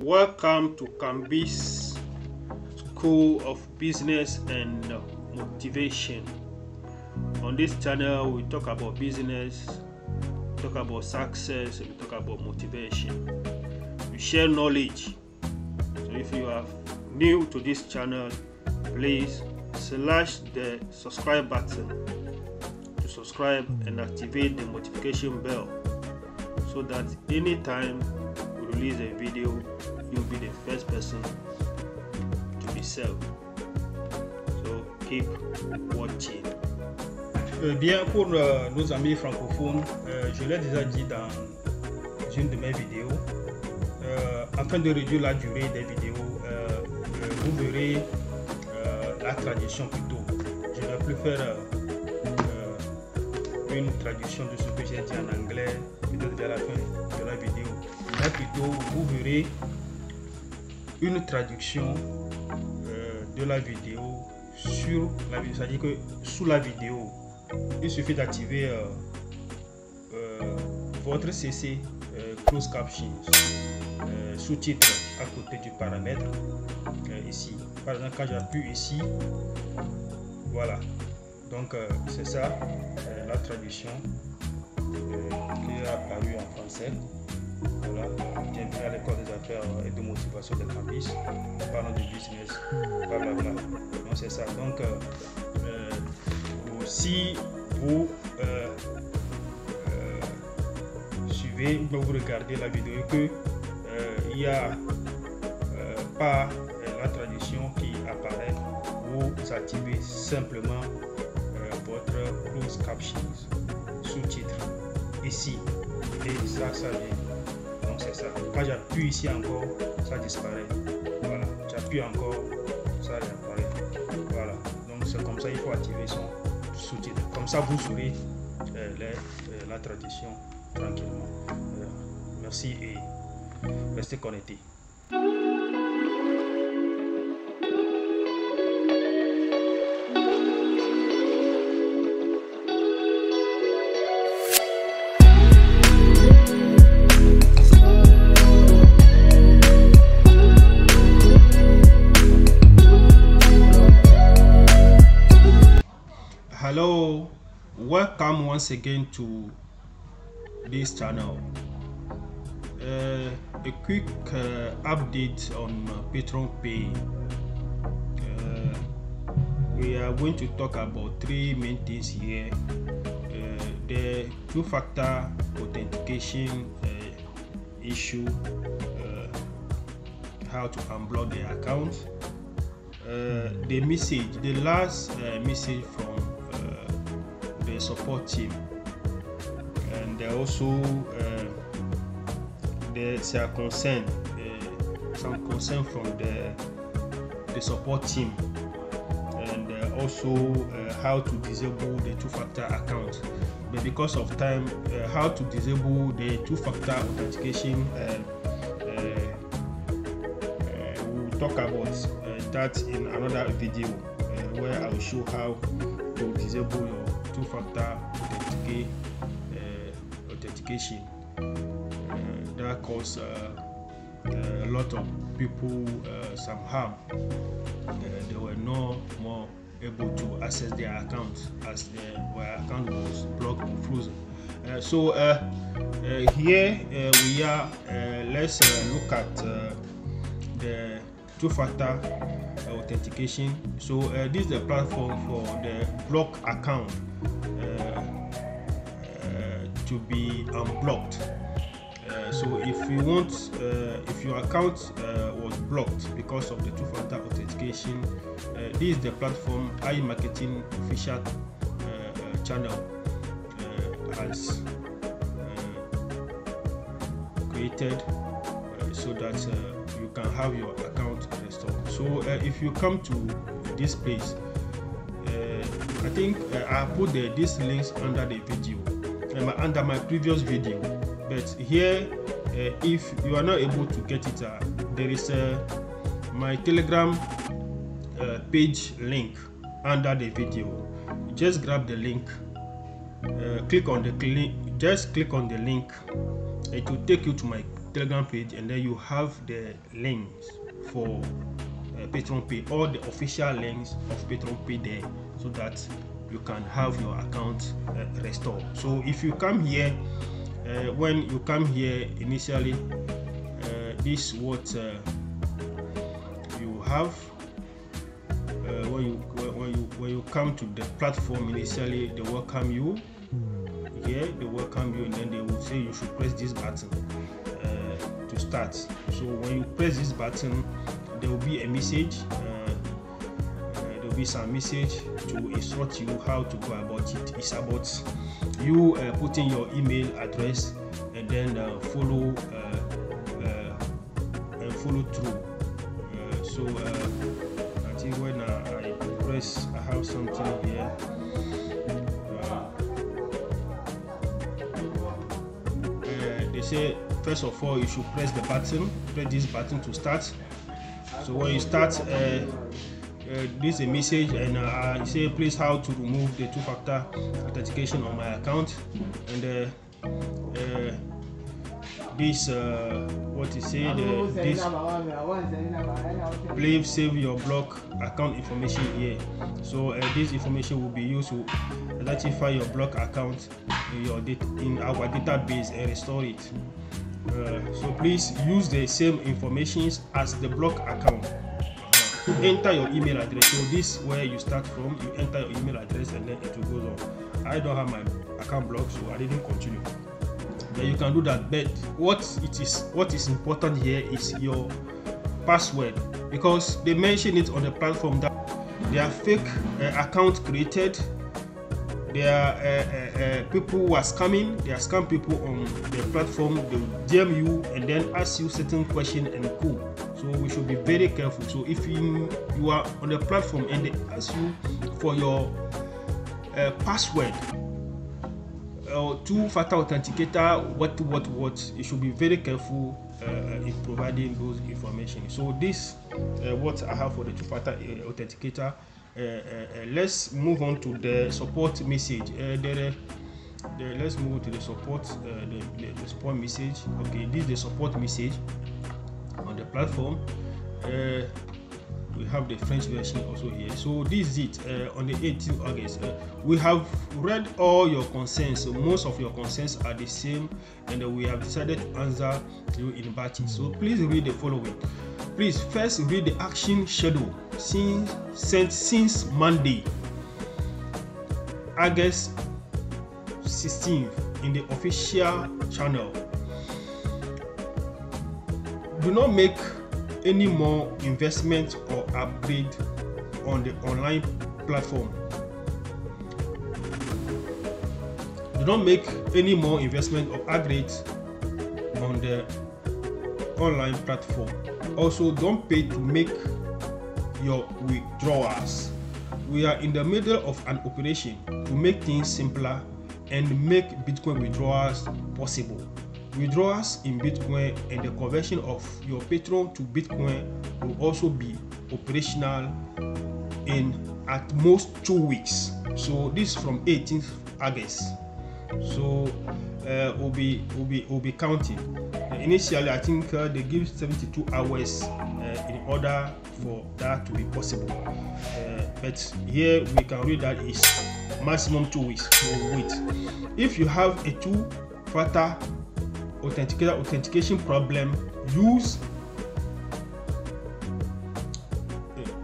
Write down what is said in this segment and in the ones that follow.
Welcome to Cambis School of Business and Motivation. On this channel, we talk about business, talk about success, we talk about motivation. We share knowledge. So if you are new to this channel, please slash the subscribe button to subscribe and activate the notification bell so that anytime we release a video, you'll be the first person to be served. So keep watching. Bien, pour nos amis francophones, je l'ai déjà dit dans une de mes vidéos, afin de réduire la durée des vidéos, vous verrez la traduction plutôt. Je ne vais plus faire une traduction de ce que j'ai dit en anglais, peut-être vers la fin de la vidéo. Mais plutôt, vous verrez une traduction de la vidéo sur la vidéo, c'est-à-dire que sous la vidéo, il suffit d'activer votre CC Closed Captions, sous-titre à côté du paramètre ici. Par exemple, quand j'appuie ici, voilà. Donc c'est ça la traduction qui est apparue en français. Voilà, bienvenue à l'école des affaires et de motivation de Cambis. Parlons de business, blablabla. Donc c'est ça. Donc si vous suivez ou vous regardez la vidéo et que il n'y a pas la traduction qui apparaît, vous activez simplement votre closed captions, sous-titres ici, et ça vient. Donc c'est ça. Quand j'appuie ici encore, ça disparaît. Voilà. J'appuie encore, ça réapparaît. Voilà. Donc c'est comme ça, il faut activer son sous-titre. Comme ça, vous saurez la traduction tranquillement. Merci et restez connectés. Hello, welcome once again to this channel. A quick update on Patreon Pay. We are going to talk about three main things here. The two-factor authentication issue, how to unblock the account, the message, the last message from the support team, and also there's some concern from the support team, and also how to disable the two-factor account. But because of time, how to disable the two-factor authentication, we'll talk about that in another video where I will show how to disable your two-factor authentication. That caused a lot of people some harm. They were no more able to access their accounts as their account was blocked or frozen. So here we are. Let's look at the two-factor authentication. So this is the platform for the block account to be unblocked. So if you want, if your account was blocked because of the two-factor authentication, this is the platform iMarketing official channel has created so that you can have your account restored. So if you come to this place, I think I put these links under the video, under my previous video. But here, if you are not able to get it, there is my Telegram page link under the video. Just grab the link, click on the link, just click on the link. It will take you to my Telegram page, and then you have the links for Patreon Pay, all the official links of Patreon Pay there, so that you can have your account restored. So if you come here, when you come here initially, this what you have. When you come to the platform initially, they welcome you. Here they welcome you, and then they will say you should press this button to start. So when you press this button, there will be a message. There will be some message to instruct you how to go about it. It's about you putting your email address and then follow through. So I think when I press, I have something here. They say first of all you should press this button to start. So when you start, this is a message, and I say please how to remove the two-factor authentication on my account, and this what you say, this please save your block account information here. So this information will be used to identify your block account in our database and restore it. So please use the same information as the block account. Enter your email address. So this is where you start from. You enter your email address and then it will go on. I don't have my account blocked, so I didn't continue. Then you can do that, but what is important here is your password, because they mention it on the platform that there are fake accounts created. There are people who are scamming. They are scam people on the platform. They will DM you and then ask you certain questions and cool. So we should be very careful. So if you are on the platform and they ask you for your password or two-factor authenticator, what, you should be very careful in providing those information. So this what I have for the two-factor authenticator. Let's move on to the support message. Let's move to the support the support message. Okay, this is the support message on the platform. We have the French version also here. So this is it. On the 18th August, we have read all your concerns. So most of your concerns are the same, and we have decided to answer you in batches. So please read the following. Please first read the action schedule since Monday, August 16th in the official channel. Do not make any more investment or upgrade on the online platform. Do not make any more investment or upgrade on the online platform. Also, don't pay to make your withdrawals. We are in the middle of an operation to make things simpler and make Bitcoin withdrawals possible. Withdrawals in Bitcoin and the conversion of your Patreon to Bitcoin will also be operational in at most 2 weeks. So this is from 18th August. So we'll be counting. Initially, I think they give 72 hours in order for that to be possible. But here we can read that is maximum 2 weeks. So wait. If you have a two-factor authentication problem,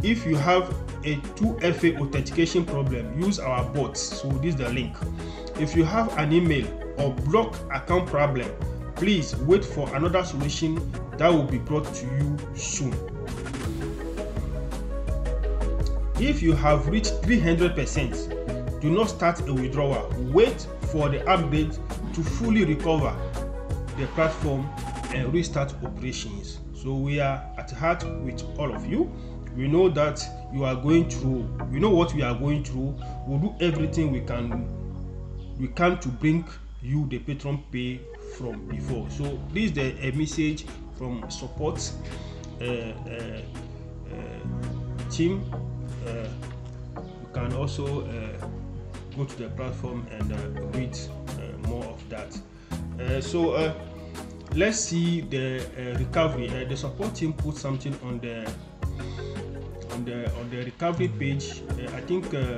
if you have a 2FA authentication problem, use our bots. So this is the link. If you have an email or block account problem, please wait for another solution that will be brought to you soon. If you have reached 300%, do not start a withdrawal. Wait for the update to fully recover the platform and restart operations. So we are at heart with all of you. We know that you are going through, we know what we are going through. We'll do everything we can to bring you the Patreon Pay from before. So this is a message from support team. You can also go to the platform and read more of that. So let's see the recovery. The support team put something on the recovery page. I think they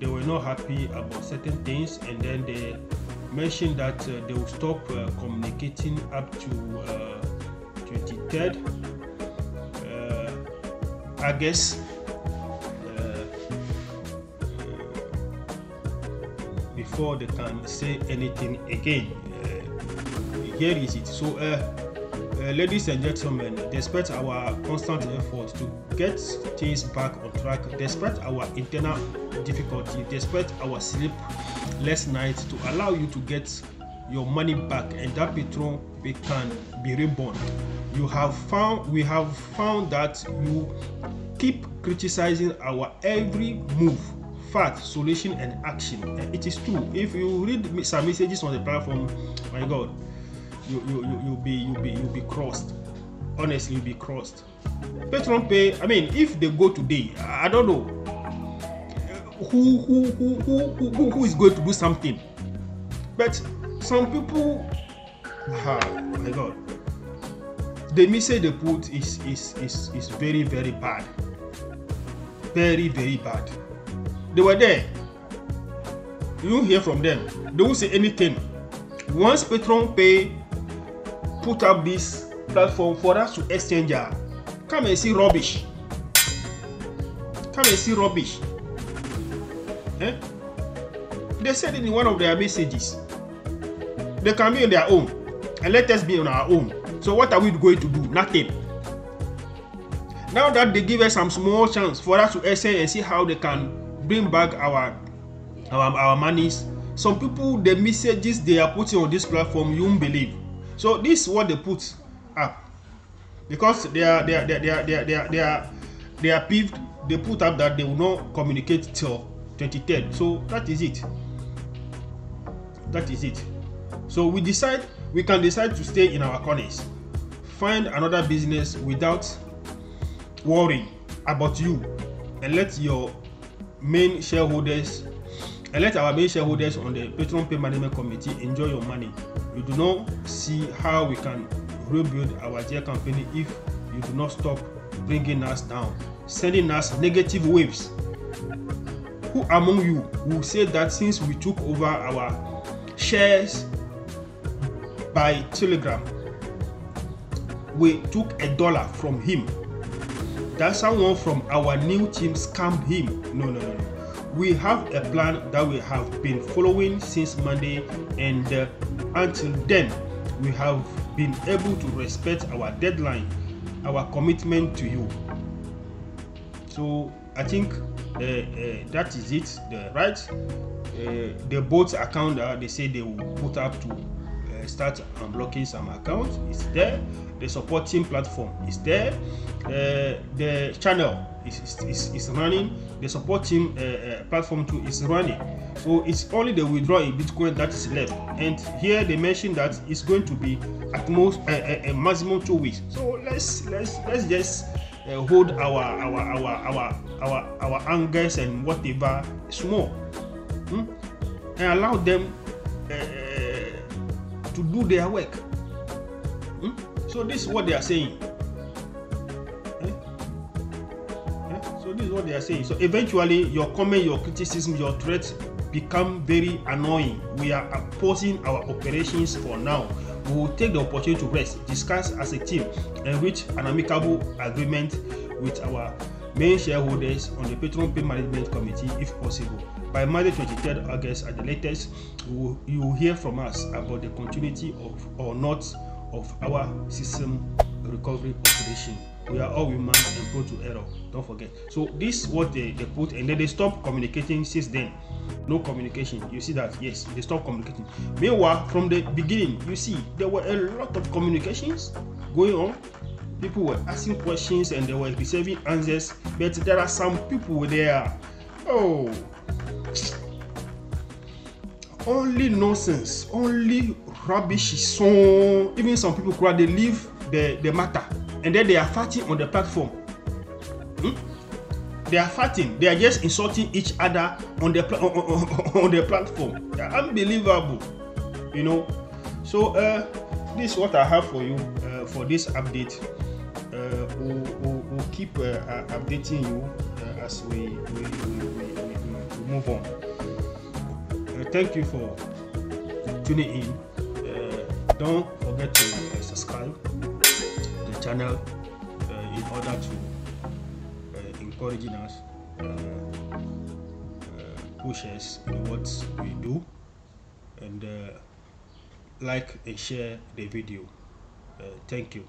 were not happy about certain things, and then they mentioned that they will stop communicating up to 23rd August. Before they can say anything again. Here is it. So ladies and gentlemen, despite our constant effort to get things back on track, despite our internal difficulty, despite our sleepless nights, to allow you to get your money back and that Petron can be reborn, we have found that you keep criticizing our every move, fact, solution, and action. And it is true. If you read some messages on the platform, my God, you'll be crossed. Honestly, you'll be crossed. Petron Pay, I mean, if they go today, I don't know who is going to do something. But some people, my God, the message they put is very, very bad. Very, very bad. They were there. You don't hear from them. They won't say anything. Once Petron Pay put up this platform for us to exchange, come and see rubbish. Come and see rubbish. They said it in one of their messages. They can be on their own, and let us be on our own. So what are we going to do? Nothing. Now that they give us some small chance for us to exchange and see how they can bring back our monies, some people, the messages they are putting on this platform, you won't believe. So this is what they put up, because they are peeved. They put up that they will not communicate till 23rd. So that is it. That is it. So we can decide to stay in our corners, find another business without worrying about you, and let our main shareholders on the Petron Pay Management Committee enjoy your money. You do not see how we can rebuild our dear company if you do not stop bringing us down, sending us negative waves. Who among you will say that since we took over our shares by Telegram, we took $1 from him, that someone from our new team scammed him? No. We have a plan that we have been following since Monday, and until then we have been able to respect our deadline, our commitment to you. So I think that is it. The both account they say they will put up to start unblocking some accounts is there. The support team platform is there. The channel is running. The support team platform too is running. So it's only the withdrawal in Bitcoin that is left. And here they mentioned that it's going to be at most a maximum 2 weeks. So let's just hold our angers and whatever small, and allow them to do their work. So this is what they are saying. So this is what they are saying. So eventually your comment, your criticism, your threats become very annoying. We are pausing our operations for now. We will take the opportunity to rest, discuss as a team, and reach an amicable agreement with our main shareholders on the Petron Pay Management Committee if possible. By Monday 23rd August at the latest, you will hear from us about the continuity of or not of our system recovery operation. We are all human and prone to error. Don't forget. So this is what they put, and then they stopped communicating since then. No communication. You see that? Yes, they stopped communicating. Meanwhile, from the beginning, you see there were a lot of communications going on. People were asking questions and they were receiving answers, but there are some people there. Oh, only nonsense, only rubbish song. Even some people cry, they leave the matter, and then they are fighting on the platform. They are fighting. They are just insulting each other on the platform. Unbelievable, you know. So this is what I have for you for this update. We'll keep updating you as we move on. Thank you for tuning in. Don't forget to subscribe to the channel in order to encourage us, push us in what we do, and like and share the video. Thank you.